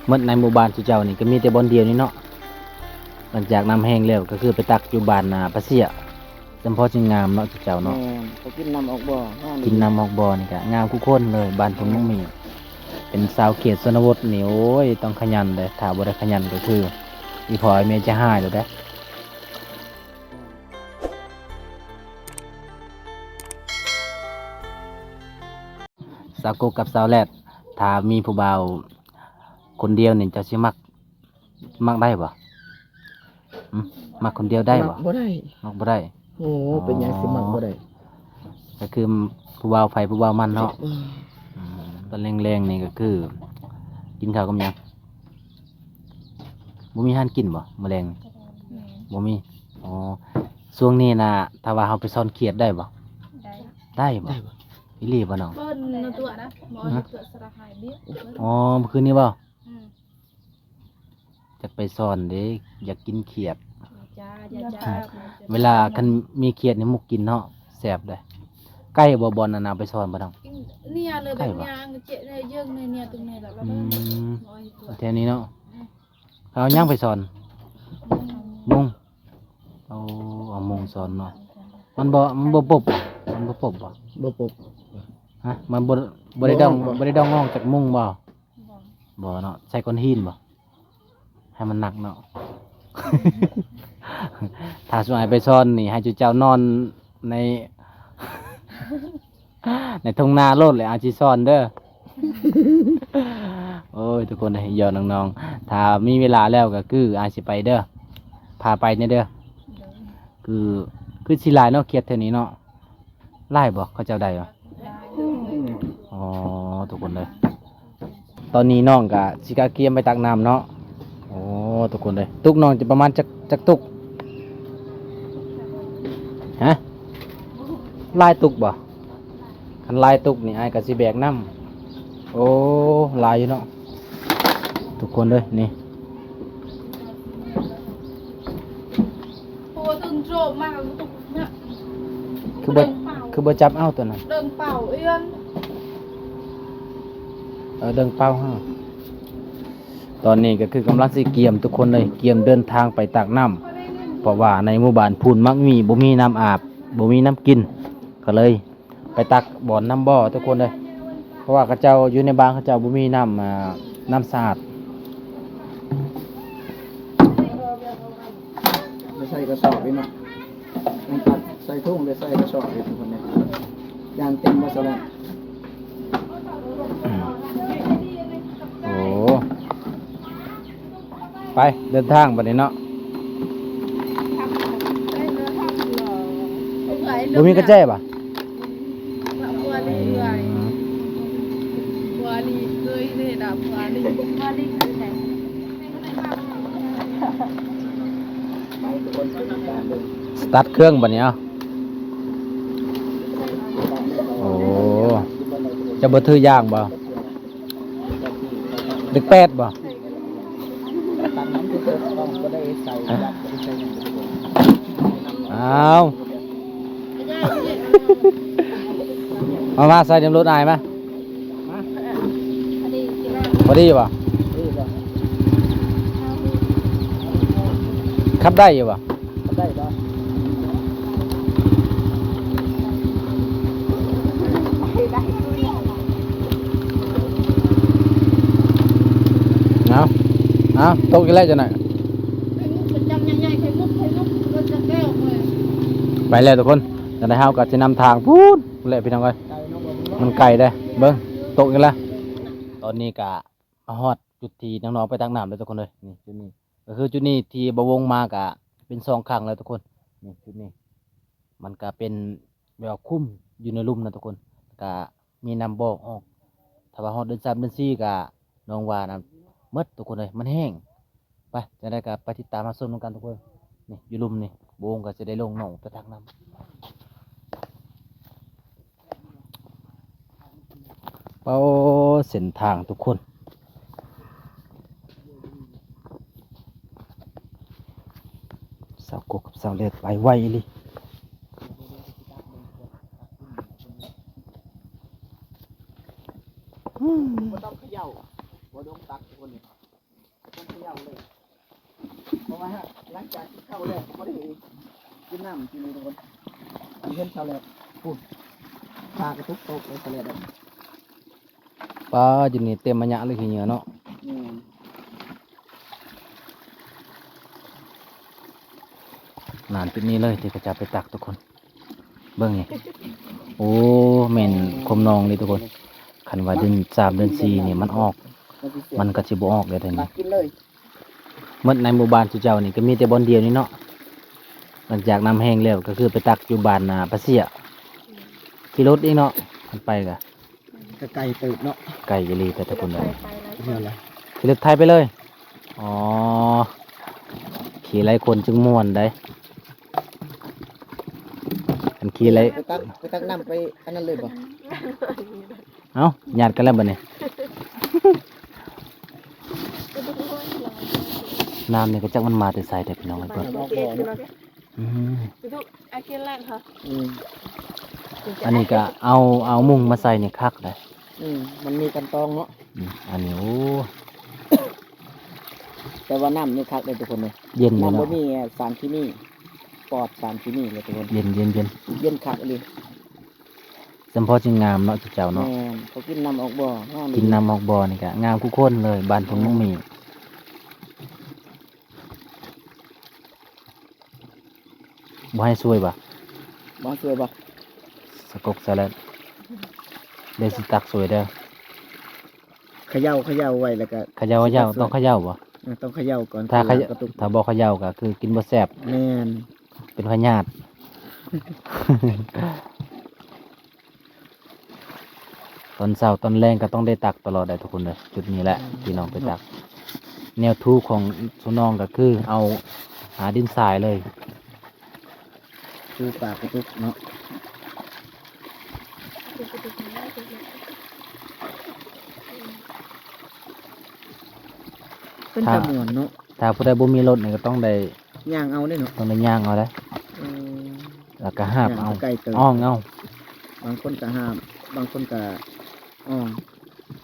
หมดในหมู่บ้านสุเจ้านี่ก็มีแต่บ่อนเดียวนี่เนาะหลังจากน้ำแห้งแล้วก็คือไปตักอยู่บ้านปะเสียจำเพาะจึงงามเนาะสุเจ้า แม่ เนาะ เขากินน้ำออกบ่งาม กินน้ำออกบ่อนี่ก็งามคู่คนเลยบ้านผมน้องมีเป็นสาวเขตชนบทนี่โอ้ยต้องขยันเลยถ้าบ่ได้ขยันก็คืออีพอไอ้เมย์จะหายเลยเด้อสาวกกกับสาวแรดถ้ามีผู้บ่าวคนเดียวนี่เจะสิมักได้บ่หึมักคนเดียวได้บ่ บ่ได้ มักบ่ได้ โอ้เป็นหยังสิมักบ่ได้ ก็คือผู้บ่าวไฟผู้บ่าวมันเนาะ อืม ตอนแรงๆนี่ก็คือ กินข้าวกับหยังบ่มีอาหารกินบ่มื้อแรงนี่บ่มีอ๋อช่วงนี้น่ะถ้าว่าเฮาไปซ่อนเขียดได้บ่ ได้ ได้บ่อีหลีบ่น้อง เปิ้นนตัวนะหมอจะเกิดสระหายเบี้ย อ๋อเมื่อคืนนี้บ่ อืม จะไปซ่อนเด้อยากกินเขียด จ้าจ้า เวลาคันมีเขียดนี่มุกกินเนาะแซ่บเด้ใกล้บ่บ่อนน่ะไปซ่อนบ่น้อง เนี่ยเลยแบบเนี้ยเจ๊เนี่ยยื่นเนี่ยตรงนี้แบบแล้ว อืม หมอตัว แถวนี้เนาะเอาหยังไปซ่อนมุงเอามุงซ่อนเนาะมันบ่ปบมันบ่ปบบ่ บ่ปก ฮะมันบ่ได้ดองงอกจากมุงบ่บ่เนาะใส่ก้อนหินบ่ให้มันหนักเนาะ ถ้าสมัยไปซ่อนนี่ให้จุเจ้านอนใน ในทุ่งนาโลดเลยอาชีซ่อนเด้อ โอ้ยทุกคนให้ยอน้องๆถ้ามีเวลาแล้วก็คืออาจสิไปเด้อพาไปเนี่ยเด้อคือสิหลายเนาะเขียดเท่านี้เนาะไล่บ่เขาเจ้าได้บ่ อ๋อทุกคนเลย ตอนนี้น้องกะสิกาเกียมไปตักน้ำเนาะโอ้ทุกคนเลยตุกน้องจะประมาณจักตุกฮะลายตุกบ่คันลายตุกนี่ไอ้กะสิแบกน้ำโอ้ลายอยู่เนาะทุกคนเลยนี่ โอ้ตึงโจมมากตุกเนี่ย คือบ่จับเอาตัวนั้น เดินเป่าเอื้อน เดินเป้าฮะตอนนี้ก็คือกำลังสิเกียมทุกคนเลยเกียมเดินทางไปตักน้ำเพราะว่าในหมู่บ้านพูนมักมีบ่มีน้ำอาบบ่มีน้ำกินก็เลย ไปตักบ่อนน้ำบ่อทุกคนเลยเพราะว่าเขาเจ้าอยู่ในบ้านเขาเจ้าบ่มีน้ำสะอาด ไปใส่กระสอบอีกเนาะมันตัดใส่ถุงไปใส่กระสอบอีกทุกคนเนี่ยยานเต็มบ่ซะแล้ว โอ้ไปเดินทางบัดนี้เนาะบ่มีกระแจป่ะ บัวลีบัวลีเคยเห็นอ่ะบัวลีคือไหน ไปทุกคนไปติดตามเบิ่ง สตาร์ทเครื่องบัดนี้เอาโอ้จะบ่ถือย่างบ่ดึกแปดบ่ ตามน้ำที่เกิดต้องก็ได้ใส่ยัดก็ได้ใส่หยังทุกคน อ้าวมาใส่น้ำรถอายไหม มา พอดีป่ะ นี่บ่ ขับได้อยู่ป่ะ ได้บ่ เอาตกอีกแล้วจะไหนอย ไข่มุกเป็นจังใหญ่ๆไข่มุกก็จะแก้วเลย ไปแล้วทุกคนจะได้เฮาก็จะนำทางพูดเลยพี่น้องเอ้ย ไก่น้องบ่ มันไกลได้เบิ้งตกอีกแล้วตอนนี้ก็มาฮอดจุดที่น้องๆไปตักน้ำเลยทุกคนเลยนี่จุดนี้ก็คือจุดนี้ที่บวงมากะเป็นสองครั้งแล้วทุกคนนี่จุดนี้มันก็เป็นแบบคุ้มอยู่ในลุ่มนะทุกคนก็มีน้ำบอกออกถ้าว่าฮอดเดือน3เดือน4ก็น้องว่านะหมดทุกคนเลยมันแห้งไปจะได้ก็ไปติดตามมาส้มกันทุกคนนี่อยู่ลุ่มนี่บวงก็จะได้ลงหนองไปตักน้ำเป้าเส้นทางทุกคนสาวกกกับสาวเล็ดไปไวเลย บ่ต้องเขย่าบ่ต้องตักทุกคนนี่ ต้องเขย่าเลยเพราะว่าหลังจากที่เข้าแล้วเขาได้กินน้ำกินนี่ทุกคนอันเห็นเขาแล้วพูดปลากระทุกโตกเลยเขาแล้ว ปลาจุดนี้เต็มมันยะเลยขี้เหงื่อเนาะ อืม นานจุดนี้เลยที่กระจะไปตักทุกคน เบิ่งนี่โอ้แม่นคมนองเลยทุกคนคันว่าเดือน3เดือน4นี่มันออก มันก็สิบ่ออกเลยเดี๋ยว ตั นี้ กกินเลย หมดในหมู่บ้านจุเจ้านี่ก็มีแต่บ่อนเดียวนี่เนาะหลังจากน้ำแห้งแล้วก็คือไปตักอยู่บ้านปะเสียขี่รถอีกเนาะมันไปกะ ก็ไก่เติบเนาะ ไกลอีหลีแต่ทุกคนเลย เดี๋ยวละ ขี่รถไทยไปเลย อ๋อ ขี่หลายคนจึงม่วนได้อันขี่หลาย ไปตักน้ำไปอันนั้นเลยบ่ เอ้าญาติกันแล้วบัดนี้ น้ำนี่ก็จักมันมาแต่ไสแต่พี่น้องกันเพิ่นอืม ดูอากินแรกค่ะ อืม อันนี้ก็เอามุ้งมาใส่นี่คักเลย มันมีกันตองเนาะ อันนี้โอ้ แต่ว่าน้ำนี่คักเลยทุกคนเลย เย็นเลย น้ำบ่ เนาะ มีสารที่นี่ปลอดสารที่นี่เลยทุกคน เย็นเย็นเย็น เย็นคักเลย จำเพาะจึงงามเนาะจุเจ้าเนาะ แม่นเขากินน้ำออกบ่งาม กินน้ำออกบ่อนี่ก็งามคู่คนเลยบ้านผมต้องมีบ่ให้ช่วยบ่ บ่สวยบ่ สกกสลัดเดี๋ยวสิตักสวยเด้อ เขย่าไว้แล้วก็ เขย่าต้องเขย่าบ่ ต้องเขย่าก่อน ถ้าเขย่าก ระตุก ถ้าบ่เขย่าก็คือกินบ่แซ่บ แม่น เป็นพยาธิ ตอนเช้าตอนแรงก็ต้องได้ตักตลอดได้ทุกคนเลยจุดนี้แหละที่น้องไปตัก แนวทูของสุน้องก็คือเอาหาดินทรายเลย คือปากกระตุกเนาะเป็นตะมวนเนาะ ถ้าผู้ใดบ่มีรถนี่ก็ต้องได้ ย่างเอาได้เนาะ ต้องได้ย่างเอาได้แล้วก็หาบเอา ไก่เติบ อ้องเอา บางคนก็ห้าม บางคนก็อ่อง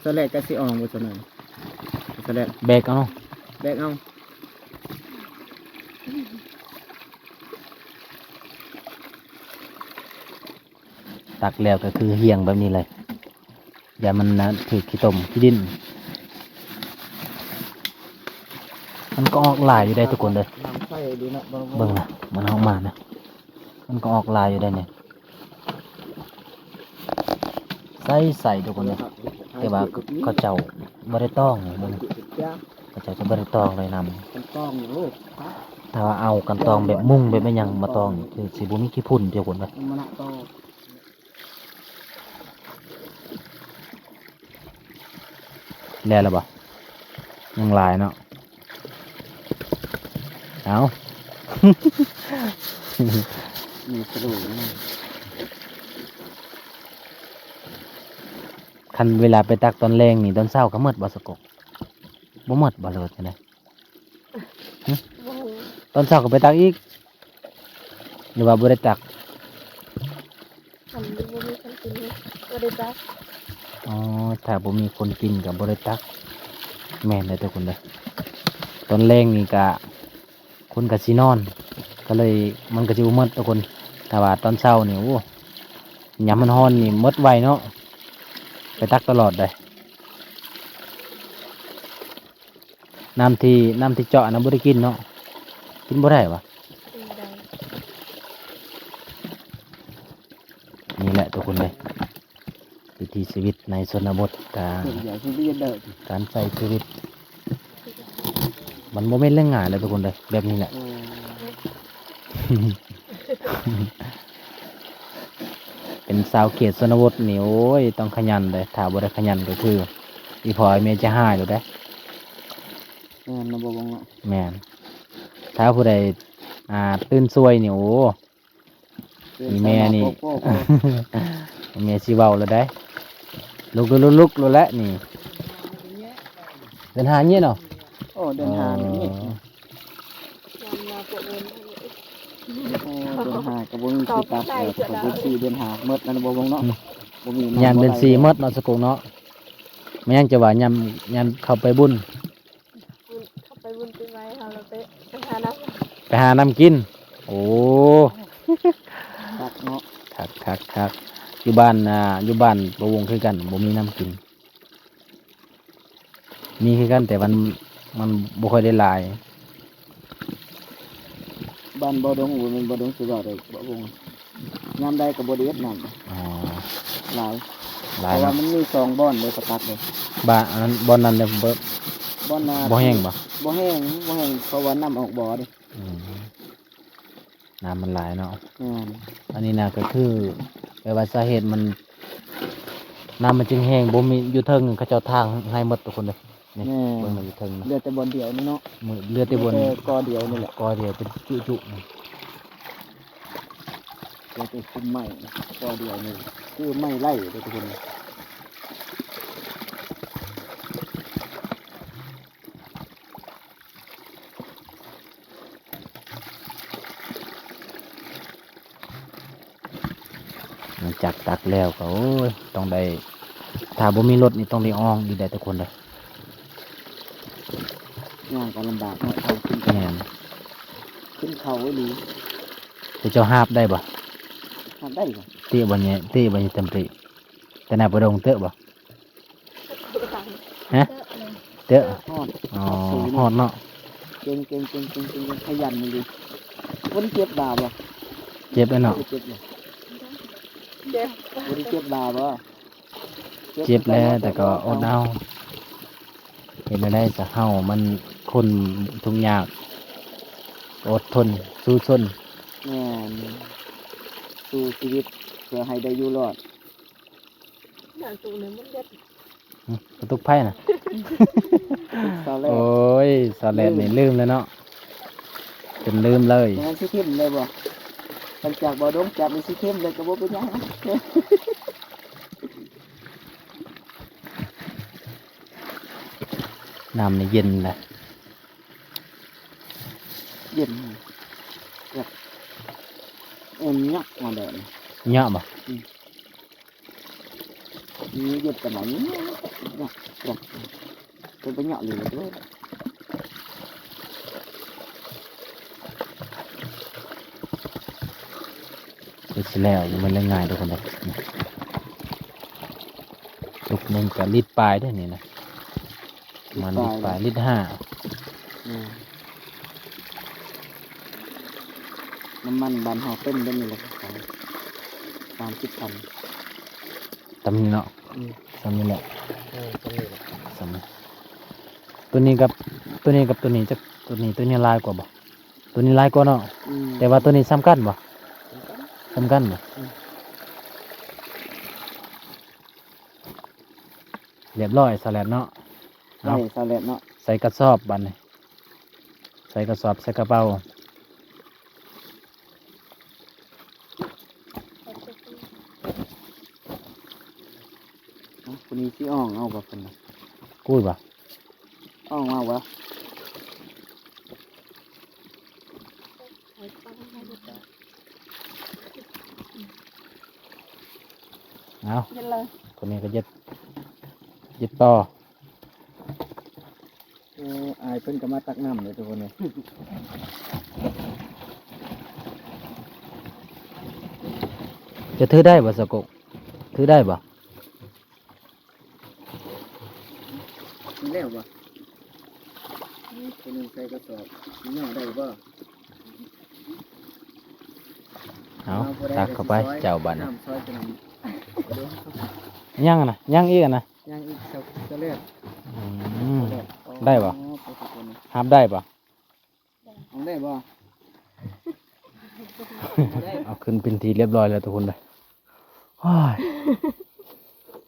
สแลกก็สิอ่องบ่ซั่นน่ะสแลก แบกเอา แบกเอา ตักแล้วก็คือเหี่ยงแบบนี้เลยอย่ามันนะถือขี้ตมขี้ดิน มันก็ออกลายอยู่ได้ทุกคนเลย น้ำใส่ดีเนาะ เบิ่งนะมันออกมานะมันก็ออกลายอยู่ได้เนี่ยใส่ทุกคนเลยแต่ว่าเขาเจ้าบ่ได้ต้องเบิ่ง จ้า เขาเจ้าจะบ่ได้ต้องเลยนำ เป็นต้องอยู่ลูก ถ้าว่าเอากันตองแบบมุ่งแบบไม่ยังมาตองคือสิบ่มีขี้พุ่นเดียวคนเลย มันนะโต แล้วล่ะบ่ยังลายเนาะเอา มีสรุป คันเวลาไปตักตอนแรงนี่ตอนเช้าก็มืดบ่สกกบ่มืดบ่เลิศจังได๋ตอนเช้าก็ไปตักอีกหรือว่าบ่ได้ตัก ทำดูว่ามีคนกินก็ได้จ้า อ๋อถ้าบ่มีคนกินก็บ่ได้ตักแม่นเลยทุกคนเลยตอนแรงนี่ก็คนก็สินอน ก็เลยมันก็สิบ่มืดทุกคนแต่ว่าตอนเช้านี่โอ้ยามมันร้อนนี่มืดไวเนาะไปตักตลอดเลยน้ำที่เจาะนะบ่ได้กินเนาะกินบ่ได้วะนี่แหละทุกคนเลยวิถีชีวิตในชนบทการ อย่าที่เรียนเด้อ การใช้ชีวิต มันโมเมนเรื่องง่ายเลยทุกคนเลยแบบนี้แหละ เป็นสาวเขตชนบทนี่โอ้ยต้องขยันเลยถ้าบ่ได้ขยันก็คืออีพอยเมจะหายอยู่ได้อ ระบบวง แม่นถ้าผู้ใดตื่นซวยนี่โอ้มีแม่นี่ แม่สิเว้าแล้วได้ลุกแล้วแหละนี่เดินหาเงี้ยเนาะ โอ้เดินทางนี่ มาปวดเงิน เดินหากระบวนการตัดกระบวนการเดินหาเมื่อนั้นระบบวงเนาะ ยามเดือน4หมดเนาะสกุลเนาะแม่ยังจะว่ายามเข้าไปบุญ ไปหาน้ำกิน โอ้ ตักเนาะ คักอยู่บ้านอยู่บ้านบ่วงคือกันบ่มีน้ำกิน มีคือกันแต่มันบ่ค่อยได้หลาย บ้านบ่อดงอูมันบ่อดงสุดยอดเลยบ่วงยามใดก็บ่ได้เฮ็ดน้ อ๋อ ำหลาย ห เพ ลาย ราะว่า เนาะ มันมี2บ่อนเลยสตักเลย บ้านอันนั้นบ่อนนั้นเนี่ยบ่ บ่อนนา บ่แห้งบ่ บ่แห้งเพราะว่าน้ำออกบ่อเดิ อืมน้ำมันหลายเนาะ อืม อันนี้นะก็คือแปลว่าสาเหตุมันน้ำมันจึงแห้งบ่มีอยู่เทิงเขาเจ้าทางให้หมดทุกคนเลยนี่ แม่ เบิ่งมาอยู่เทิงนะ เหลือแต่บ่อนเดียวนี่เนาะ มือเลือดแต่บน แต่กอเดียวนี่แหละ กอเดียวเป็นจุๆนี่ เหลือแต่คุมไม้กอเดียวนี่คือไม้ไล่เด้อทุกคน หลังจากตักแล้วก็โอ้ยต้องได้ถ้าบ่มีรถนี่ต้องได้อ้องอีกได้ทุกคนเลย ย่างก็ลำบากเนาะทางขึ้น แม่น ขึ้นเขาไว้ดี แต่เจ้าหาบได้บ่ ทำได้บ่ เตะบ่เนี่ยเตะบ่เนี่ยเต็มที่แต่น่าบ่ดงเตะบ่ฮะเตะ ฮอด อ๋อ สูง ฮอดเนาะ เก่งขยันนี่ดิคนเจ็บดาบ่ เจ็บแล้วเนาะ เจ็บบ่ เดี๋ยว คนเจ็บดาบ่ เจ็บแล้วแต่ก็อดเอาเห็นได้จะเฮามันคนทุกข์ยากอดทนสู้ชน แม่นสู้ชีวิตเพื่อให้ได้อยู่รอด หนังตูเนี่ยมันเด็ด กระตุกไพ่น่ะ ตอนแรก โอ้ยสอดแลดนี่ลืมแล้วเนาะจนลืมเลย งั้นสิเข้มเลยบ่หลังจากบ่ดงจับนี่สิเข้มเลยก็บ่เป็นหยัง น้ำนี่เย็นเลย เย็นแบบยักมาเดิน เยอะบ่ นี่เย็นแต่หมอนี้ยักเป็นไปเหยาะเลยด้วย เสร็จแล้วมันเลยง่ายทุกคนเลยลูกหนึงกับลิตรปลายด้วยนี่นะมันลิตรปลายลิตร 5 น้ำมันบานหอเต้นได้นี่แหละครับ30,000 ตำนี้เนาะตำนี้แหละ ตรงนี้แหละ สำนี้ตัวนี้กับตัวนี้กับตัวนี้จะตัวนี้ลายกว่าบ่ตัวนี้ลายกว่าเนาะแต่ว่าตัวนี้ซ้ำกันบ่ซ้ำกันบ่เรียบร้อยสลัดเนาะ ใช่สลัดเนาะ ใส่กระสอบบัดนี้ใส่กระสอบใส่กระเป๋า คนนี้ที่อ่องเอาบ่คนน่ะ กู้ยบ่ อ่องเอาวะ ใช้ปั้นให้เด็ด เอา เย็นเลย คนนี้ก็ยึดต่อ อายเพิ่นก็มาตักน้ำเลยทุกคนเลย จะถือได้บ่สกกถือได้บ่ กินแล้วบ่คนนึงใส่กระสอบกินเหยาะได้บ่ เอาตักเข้าไปเจ้าบัดนี้ น้ำซอยจะนำ ยังอะนะยังอีกอะนะ ย่างอีกจะเลือด อืม ได้บ่ ไปทุกคนเลย หับได้บ่ เอาได้บ่ เอาขึ้นเป็นทีเรียบร้อยแล้วทุกคนเลยว้าย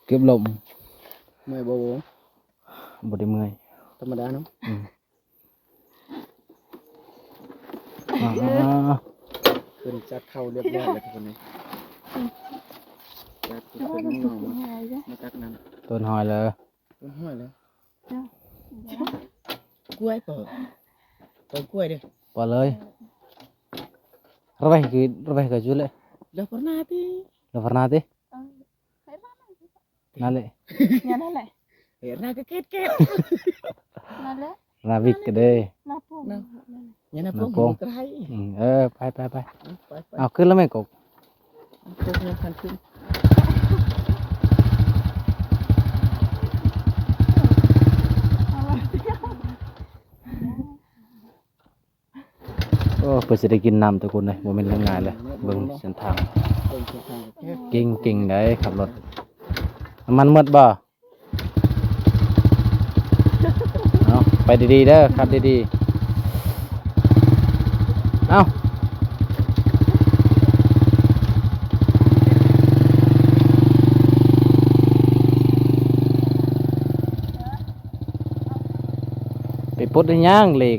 เก็บลม เมื่อยบ่โว บ่ได้เมื่อย ธรรมดาเนาะ อืมอ่า ขึ้นจัดเข้าเรียบร้อยเลยทุกคนเลยจัด แล้ว ขึ้น มัน น้ ถู อง ก ๆ ยังไงจ๊ะ มาตักน้ ต้นหอยเลย ำต้นห้วยเลยกล้วยเปิดต้นกล้วยเด้อ ปล่อยเลยระบายคือจุเลย แล้วพนาที่ แล้วพนาติ ใช้บ้าน นั่นแหละ เนี่ยนั่นแหละ เห็นหน้าก็เก็ด นั่นแหละ ราวิกก็ได้ มาปุ๊บ อย่านะพวก น้ำโกง ไกล ไปไปไป ไป เอาขึ้นแล้วไหมกบ พวกนี้คันขึ้น โอ้เพื่อจะได้กินน้ำทุกคนเลยบ่แม่นเรื่องง่ายเลยเบิ่งเส้นทาง เดินเส้นทางแคบ เก่งได้ขับรถน้ำมันหมดบ่เอาไปดีๆเด้อขับดีๆเอาไปปลดได้ย่างเหล็ก